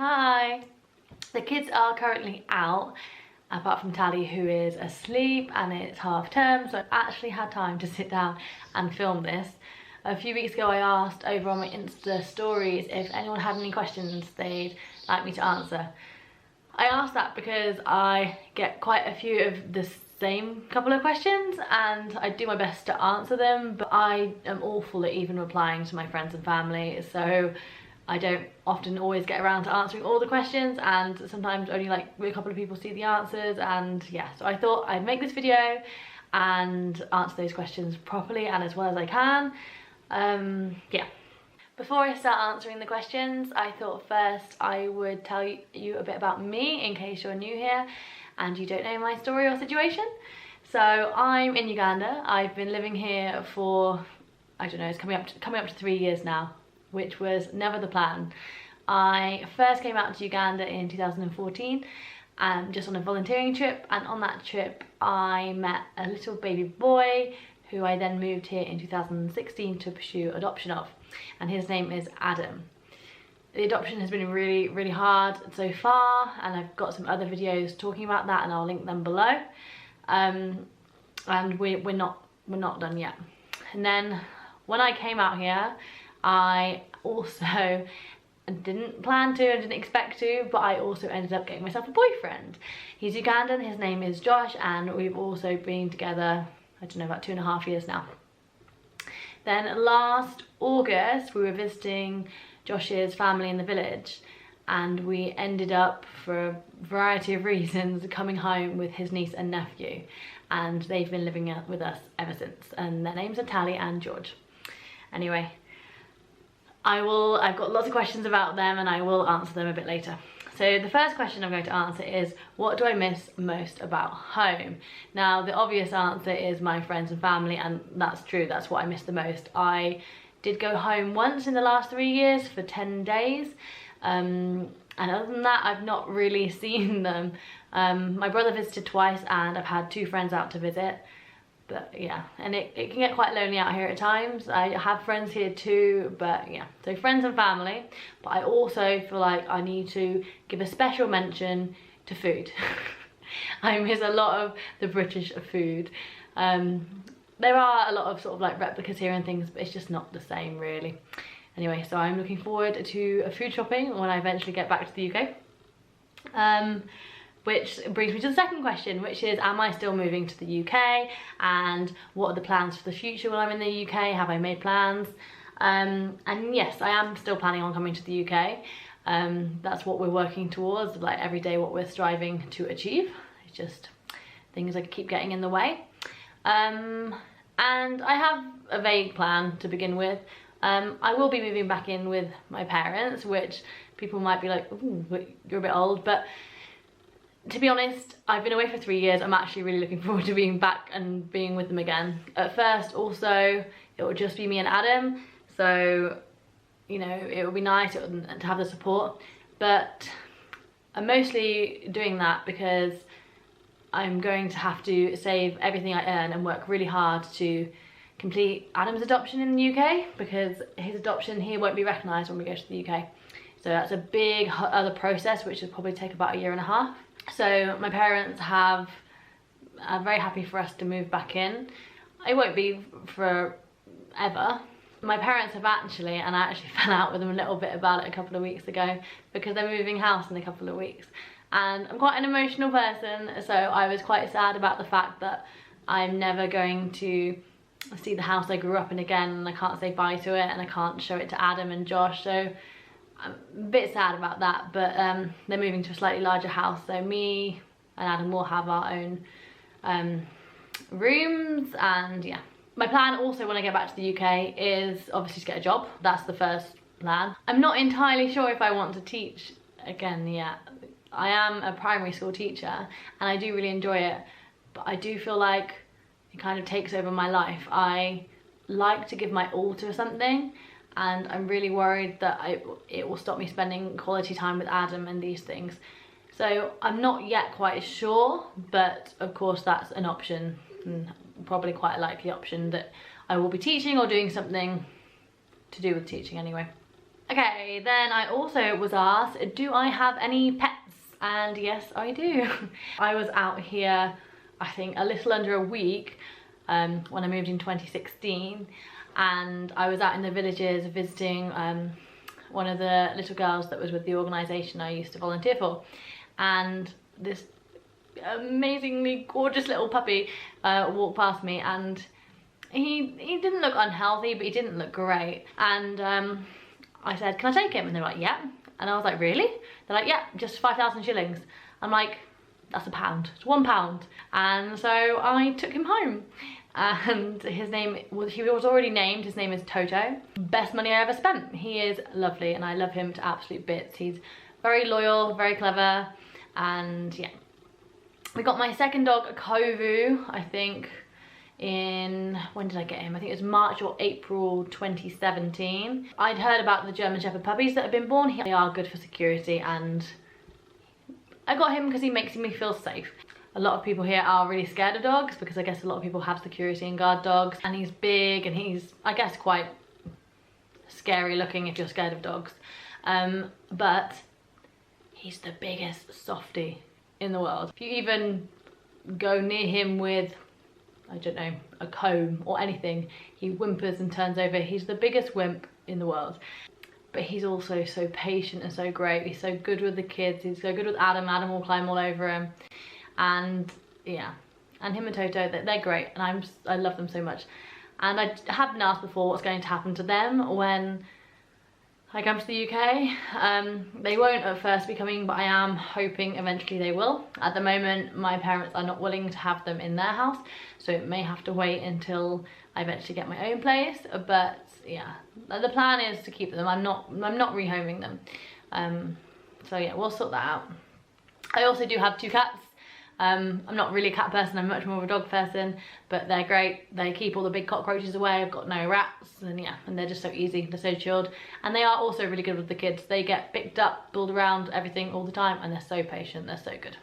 Hi! The kids are currently out, apart from Tally, who is asleep, and it's half term, so I've actually had time to sit down and film this. A few weeks ago I asked over on my Insta stories if anyone had any questions they'd like me to answer. I asked that because I get quite a few of the same couple of questions and I do my best to answer them, but I am awful at even replying to my friends and family, so I don't often always get around to answering all the questions, and sometimes only like a couple of people see the answers. And yeah, so I thought I'd make this video and answer those questions properly and as well as I can. Yeah. Before I start answering the questions, I thought first I would tell you a bit about me in case you're new here and you don't know my story or situation. So I'm in Uganda. I've been living here for, I don't know, it's coming up to 3 years now, which was never the plan. I first came out to Uganda in 2014 just on a volunteering trip, and on that trip I met a little baby boy who I then moved here in 2016 to pursue adoption of, and his name is Adam. The adoption has been really hard so far, and I've got some other videos talking about that and I'll link them below. And we're not done yet. And then when I came out here, I also didn't plan to and didn't expect to, but I also ended up getting myself a boyfriend. He's Ugandan, his name is Josh, and we've also been together, I don't know, about 2.5 years now. Then last August we were visiting Josh's family in the village, and we ended up, for a variety of reasons, coming home with his niece and nephew, and they've been living with us ever since, and their names are Tally and George. Anyway, I've got lots of questions about them and I will answer them a bit later. So the first question I'm going to answer is, what do I miss most about home? Now, the obvious answer is my friends and family, and that's true, that's what I miss the most. I did go home once in the last 3 years for 10 days, and other than that I've not really seen them. My brother visited twice and I've had 2 friends out to visit. But yeah, and it can get quite lonely out here at times. I have friends here too, but yeah, so friends and family. But I also feel like I need to give a special mention to food. I miss a lot of the British food. There are a lot of sort of like replicas here and things, but it's just not the same really. Anyway, so I'm looking forward to food shopping when I eventually get back to the UK. Which brings me to the second question, which is, am I still moving to the UK, and what are the plans for the future when I'm in the UK? Have I made plans? And yes, I am still planning on coming to the UK. That's what we're working towards, like every day what we're striving to achieve. It's just things that keep getting in the way. And I have a vague plan to begin with. I will be moving back in with my parents, which people might be like, ooh, you're a bit old, but to be honest, I've been away for 3 years. I'm actually really looking forward to being back and being with them again. At first, also, it will just be me and Adam, so, you know, it would be nice to have the support, but I'm mostly doing that because I'm going to have to save everything I earn and work really hard to complete Adam's adoption in the UK, because his adoption here won't be recognised when we go to the UK. So that's a big other process, which will probably take about 1.5 years. So my parents are very happy for us to move back in. It won't be forever. My parents have actually, and I actually fell out with them a little bit about it a couple of weeks ago, because they're moving house in a couple of weeks. And I'm quite an emotional person, so I was quite sad about the fact that I'm never going to see the house I grew up in again, and I can't say bye to it, and I can't show it to Adam and Josh. So I'm a bit sad about that, but they're moving to a slightly larger house, so me and Adam will have our own rooms, and yeah. My plan also when I get back to the UK is obviously to get a job. That's the first plan. I'm not entirely sure if I want to teach again yet. I am a primary school teacher and I do really enjoy it, but I do feel like it kind of takes over my life. I like to give my all to something, and I'm really worried that it will stop me spending quality time with Adam and these things. So I'm not yet quite sure, but of course that's an option, and probably quite a likely option, that I will be teaching or doing something to do with teaching anyway. Okay, then I also was asked, do I have any pets? And yes, I do. I was out here, I think a little under a week when I moved in 2016, and I was out in the villages visiting one of the little girls that was with the organisation I used to volunteer for, and this amazingly gorgeous little puppy walked past me, and he didn't look unhealthy, but he didn't look great. And I said, can I take him? And they're like, yeah. And I was like, really? They're like, yeah, just 5,000 shillings. I'm like, that's a pound, it's £1. And so I took him home. And his name was, he was already named, his name is Toto. Best money I ever spent. He is lovely and I love him to absolute bits. He's very loyal, very clever, and yeah. We got my second dog, Kovu, I think in, when did I get him? I think it was March or April 2017. I'd heard about the German Shepherd puppies that have been born. They are good for security, and I got him because he makes me feel safe. A lot of people here are really scared of dogs because I guess a lot of people have security and guard dogs, and he's big and he's, I guess, quite scary looking if you're scared of dogs. But he's the biggest softie in the world. If you even go near him with, I don't know, a comb or anything, he whimpers and turns over. He's the biggest wimp in the world. But he's also so patient and so great. He's so good with the kids. He's so good with Adam. Adam will climb all over him. And yeah, and him and Toto, they're great. And I love them so much. And I have been asked before what's going to happen to them when I come to the UK. They won't at first be coming, but I am hoping eventually they will. At the moment, my parents are not willing to have them in their house, so it may have to wait until I eventually get my own place. But yeah, the plan is to keep them. I'm not rehoming them. So yeah, we'll sort that out. I also do have 2 cats. I'm not really a cat person, I'm much more of a dog person, but they're great. They keep all the big cockroaches away. I've got no rats, and yeah, and they're just so easy, they're so chilled. And they are also really good with the kids. They get picked up, pulled around, everything all the time, and they're so patient, they're so good.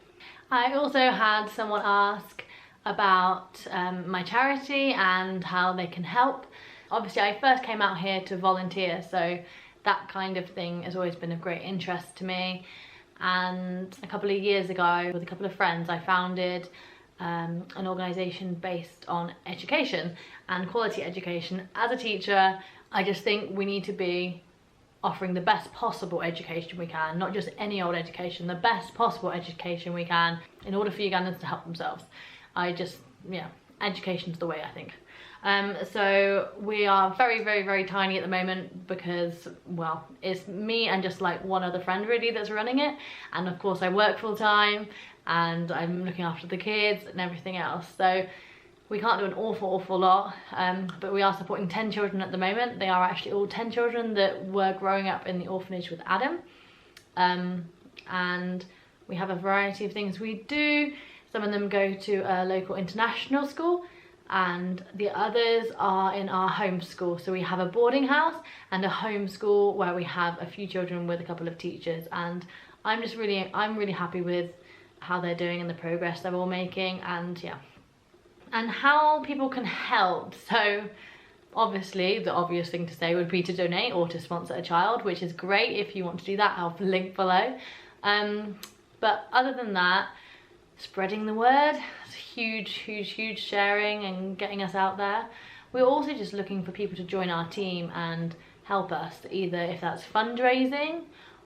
I also had someone ask about my charity and how they can help. Obviously, I first came out here to volunteer, so that kind of thing has always been of great interest to me. And a couple of years ago, with a couple of friends, I founded an organisation based on education and quality education. As a teacher, I just think we need to be offering the best possible education we can, not just any old education, the best possible education we can in order for Ugandans to help themselves. Yeah, education's the way, I think. So we are very, very, very tiny at the moment because, well, it's me and just like one other friend really that's running it. And of course I work full time and I'm looking after the kids and everything else. So we can't do an awful lot, but we are supporting 10 children at the moment. They are actually all 10 children that were growing up in the orphanage with Adam. And we have a variety of things we do. Some of them go to a local international school, and the others are in our home school. So we have a boarding house and a home school where we have a few children with a couple of teachers, and I'm really happy with how they're doing and the progress they're all making. And yeah, and how people can help. So obviously the obvious thing to say would be to donate or to sponsor a child, which is great. If you want to do that, I'll link below. But other than that, spreading the word, huge sharing and getting us out there. We're also just looking for people to join our team and help us, either if that's fundraising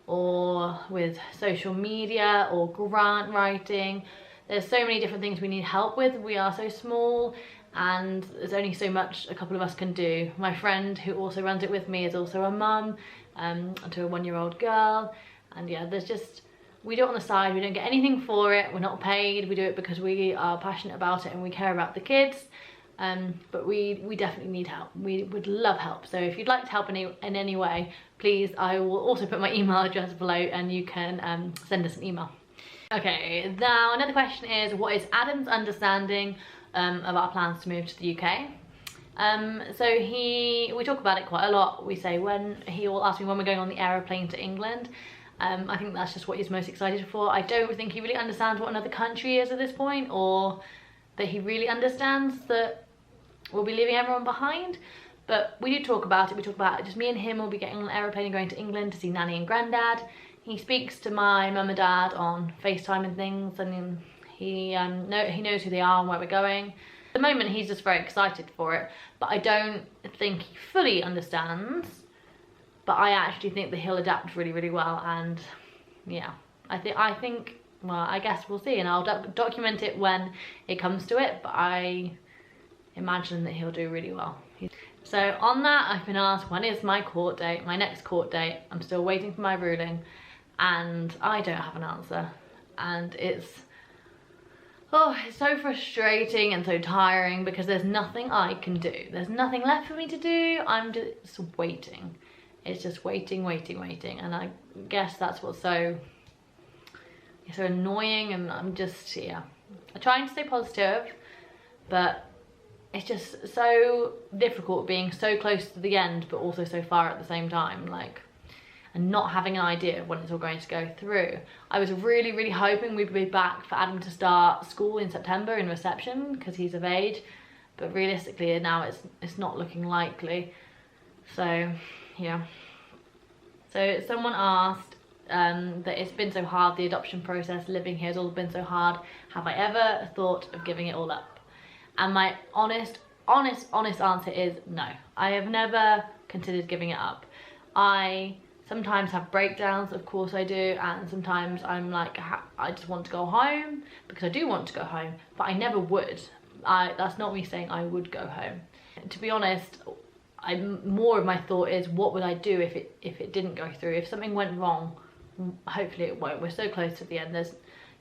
or with social media or grant writing. There's so many different things we need help with. We are so small and there's only so much a couple of us can do. My friend who also runs it with me is also a mum to a 1-year-old girl, and yeah, there's just, we do it on the side, we don't get anything for it, we're not paid, we do it because we are passionate about it and we care about the kids. But we definitely need help. We would love help. So if you'd like to help in any way, please, I will also put my email address below and you can send us an email. Okay, now another question is, what is Adam's understanding of our plans to move to the UK? So we talk about it quite a lot. We say, when he will ask me when we're going on the aeroplane to England. I think that's just what he's most excited for. I don't think he really understands what another country is at this point, or that he really understands that we'll be leaving everyone behind. But we did talk about it. We talked about it. Just me and him will be getting on an aeroplane and going to England to see Nanny and Granddad. He speaks to my mum and dad on FaceTime and things, and he knows who they are and where we're going. At the moment, he's just very excited for it, but I don't think he fully understands. But I actually think that he'll adapt really, really well, and yeah, I think, well, I guess we'll see, and I'll document it when it comes to it, but I imagine that he'll do really well. So on that, I've been asked, when is my court date, my next court date? I'm still waiting for my ruling, and I don't have an answer, and it's so frustrating and so tiring because there's nothing I can do. There's nothing left for me to do. I'm just waiting. It's just waiting, and I guess that's what's so annoying, and I'm just, yeah, I'm trying to stay positive, but it's just so difficult being so close to the end but also so far at the same time, like, and not having an idea of when it's all going to go through. I was really, really hoping we'd be back for Adam to start school in September in reception because he's of age, but realistically now it's not looking likely. So yeah, so someone asked that it's been so hard, the adoption process, living here has all been so hard, have I ever thought of giving it all up? And my honest answer is no. I have never considered giving it up. I sometimes have breakdowns, of course I do, and sometimes I'm like, I just want to go home because I do want to go home, but I never would. That's not me saying I would go home. To be honest, more of my thought is, what would I do if it didn't go through? If something went wrong, hopefully it won't. We're so close to the end. It's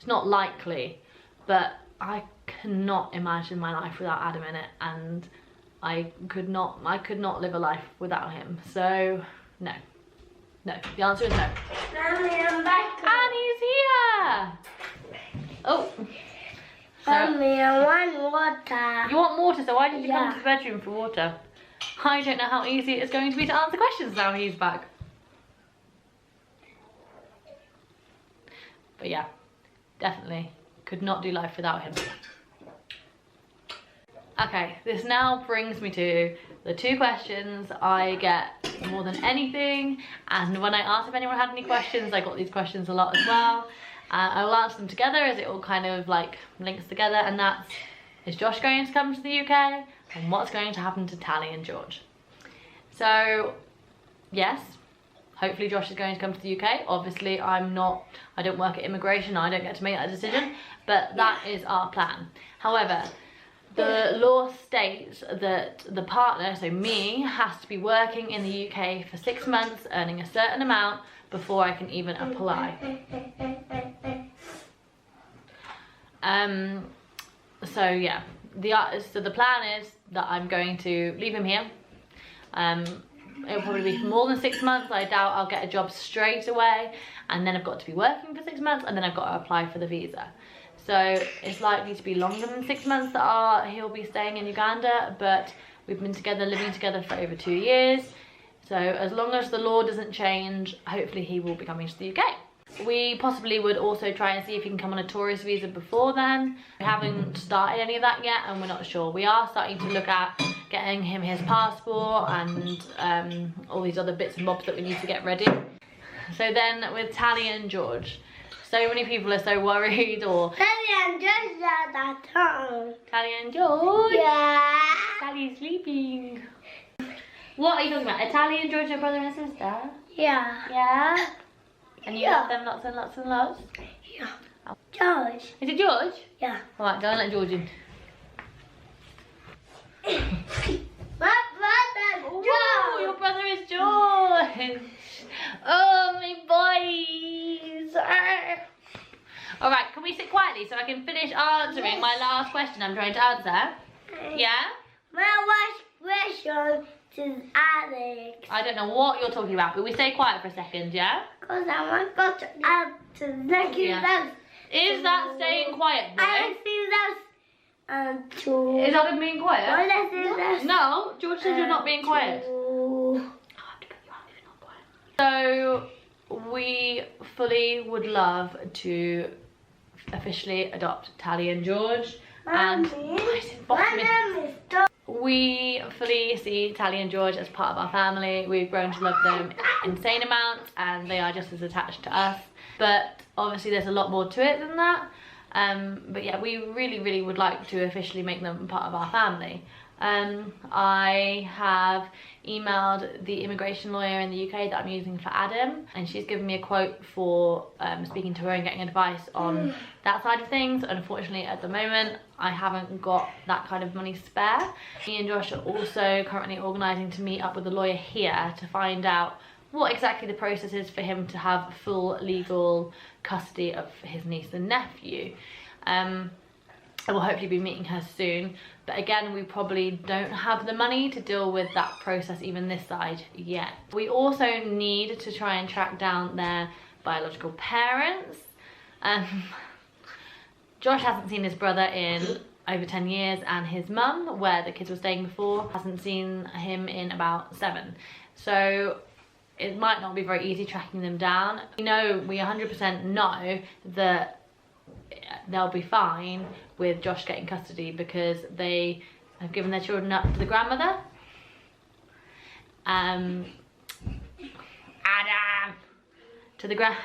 not likely, but I cannot imagine my life without Adam in it, and I could not live a life without him. So no, the answer is no. Mommy, I'm back. And he's here. Oh. Mommy, I want water. You want water, so why did you come to the bedroom for water? I don't know how easy it is going to be to answer questions now he's back. But yeah, definitely could not do life without him. Okay, this now brings me to the two questions I get more than anything, and when I asked if anyone had any questions, I got these questions a lot as well. I will answer them together as it all kind of like links together, and that's, is Josh going to come to the UK? And what's going to happen to Tally and George? So yes, hopefully Josh is going to come to the UK. Obviously I don't work at immigration, I don't get to make that decision, but that is our plan. However, the law states that the partner, so me, has to be working in the UK for 6 months, earning a certain amount before I can even apply. So yeah, so the plan is that I'm going to leave him here. It'll probably be for more than 6 months. I doubt I'll get a job straight away, and then I've got to be working for 6 months, and then I've got to apply for the visa. So it's likely to be longer than 6 months that he'll be staying in Uganda, but we've been together, living together for over 2 years. So as long as the law doesn't change, hopefully he will be coming to the UK. We possibly would also try and see if he can come on a tourist visa before then. We haven't started any of that yet, and we're not sure. We are starting to look at getting him his passport and all these other bits and bobs that we need to get ready. So then with Tally and George, so many people are so worried, or Tally and George are at home. Tally and George? Yeah. Tally's sleeping. What are you talking about? Are Tally and George your brother and sister? Yeah. Yeah? And you love them lots and lots and lots? Yeah. George. Is it George? Yeah. Alright, go and let George in. My brother, George. Oh, your brother is George. Oh, my boys. Alright, can we sit quietly so I can finish answering my last question I'm trying to answer? Yeah? My last question is Alex. I don't know what you're talking about, but we stay quiet for a second, yeah? Because I want to go to Alex. Yeah. Is that staying quiet, boy? Alex is to... Is that being quiet? Alex is No, George says you're not being quiet. to... I have to put you out if you're not quiet. So, we fully would love to officially adopt Tally and George. And Mommy, my name is we fully see Tally and George as part of our family. We've grown to love them insane amounts and they are just as attached to us. But obviously there's a lot more to it than that. But yeah, we really would like to officially make them part of our family. I have emailed the immigration lawyer in the UK that I'm using for Adam, and she's given me a quote for speaking to her and getting advice on that side of things. Unfortunately, at the moment, I haven't got that kind of money spare. Me and Josh are also currently organising to meet up with a lawyer here to find out what exactly the process is for him to have full legal custody of his niece and nephew. I will hopefully be meeting her soon, but again, we probably don't have the money to deal with that process even this side yet. We also need to try and track down their biological parents. Josh hasn't seen his brother in over 10 years, and his mum, where the kids were staying before, hasn't seen him in about 7. So it might not be very easy tracking them down. We 100% know that they'll be fine with Josh getting custody because they have given their children up to the grandmother. Adam! To the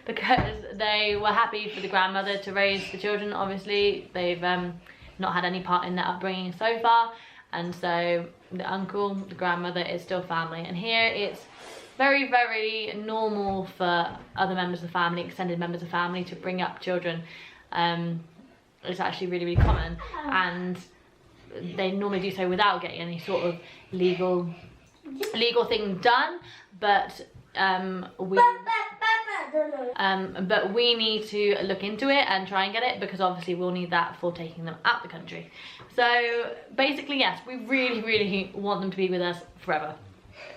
because they were happy for the grandmother to raise the children. Obviously, they've not had any part in their upbringing so far, and so the uncle, the grandmother is still family. And here it's very normal for other members of the family, extended members of the family, to bring up children. It's actually really common, and they normally do so without getting any sort of legal thing done. But we need to look into it and try and get it, because obviously we'll need that for taking them out the country. So basically, yes, we really want them to be with us forever.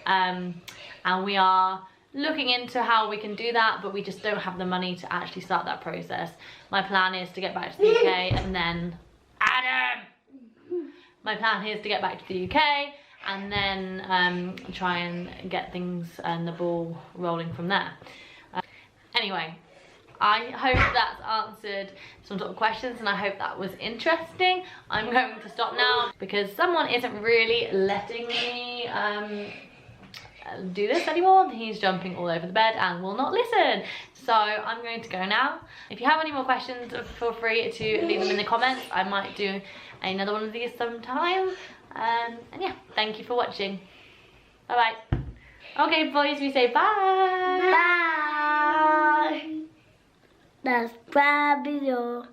And we are looking into how we can do that, but we just don't have the money to actually start that process. My plan is to get back to the UK and then my plan is to get back to the UK and then try and get things and the ball rolling from there. Anyway, I hope that's answered some sort of questions, and I hope that was interesting. I'm going to stop now because someone isn't really letting me do this anymore. He's jumping all over the bed and will not listen. So I'm going to go now. If you have any more questions, feel free to leave them in the comments. I might do another one of these sometime. And yeah, thank you for watching. Bye bye. Okay, boys, we say bye. Bye. That's probably all.